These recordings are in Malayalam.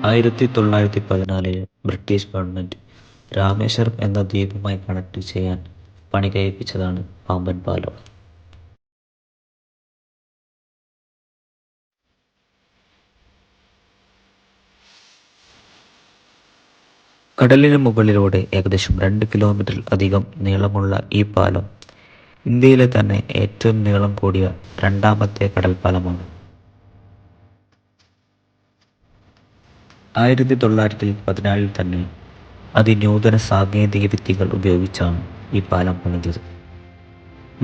1914 ബ്രിട്ടീഷ് ഗവൺമെന്റ് രാമേശ്വരം എന്ന ദ്വീപുമായി കണക്ട് ചെയ്യാൻ പണി കഴിപ്പിച്ചതാണ് പാമ്പൻ പാലം. കടലിന് മുകളിലൂടെ ഏകദേശം 2 കിലോമീറ്റർ അധികം നീളമുള്ള ഈ പാലം ഇന്ത്യയിലെ തന്നെ ഏറ്റവും നീളം കൂടിയ രണ്ടാമത്തെ കടൽപ്പാലമാണ്. 1914 തന്നെ അതിനൂതന സാങ്കേതിക വിദ്യകൾ ഉപയോഗിച്ചാണ് ഈ പാലം പണിതത്.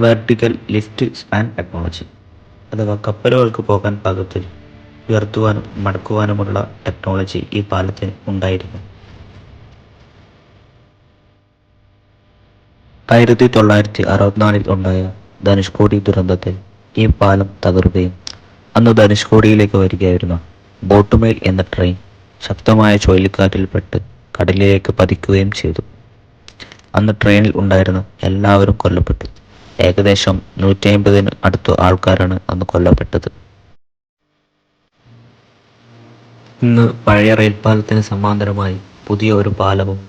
വെർട്ടിക്കൽ ലിഫ്റ്റ് സ്പാൻ ടെക്നോളജി അഥവാ കപ്പലുകൾക്ക് പോകാൻ പാകത്തിൽ ഉയർത്തുവാനും മടക്കുവാനുമുള്ള ടെക്നോളജി ഈ പാലത്തിന് ഉണ്ടായിരുന്നു. 1964 ഉണ്ടായ ധനുഷ്കോടി ദുരന്തത്തിൽ ഈ പാലം തകരുകയും അന്ന് ധനുഷ്കോടിയിലേക്ക് വരികയായിരുന്ന ബോട്ടുമെയിൽ എന്ന ട്രെയിൻ ശക്തമായ ചുഴലിക്കാറ്റിൽപ്പെട്ട് കടലിലേക്ക് പതിക്കുകയും ചെയ്തു. അന്ന് ട്രെയിനിൽ ഉണ്ടായിരുന്ന എല്ലാവരും കൊല്ലപ്പെട്ടു. ഏകദേശം 150 അടുത്ത ആൾക്കാരാണ് അന്ന് കൊല്ലപ്പെട്ടത്. ഇന്ന് പഴയ റെയിൽപാലത്തിന് സമാന്തരമായി പുതിയ ഒരു പാലവും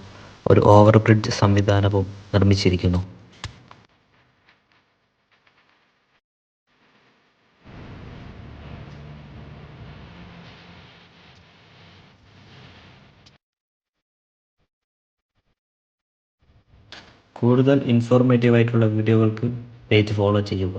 ഒരു ഓവർ ബ്രിഡ്ജ് സംവിധാനവും നിർമ്മിച്ചിരിക്കുന്നു. കൂടുതൽ ഇൻഫോർമേറ്റീവ് ആയിട്ടുള്ള വീഡിയോകൾക്ക് പേജ് ഫോളോ ചെയ്യുക.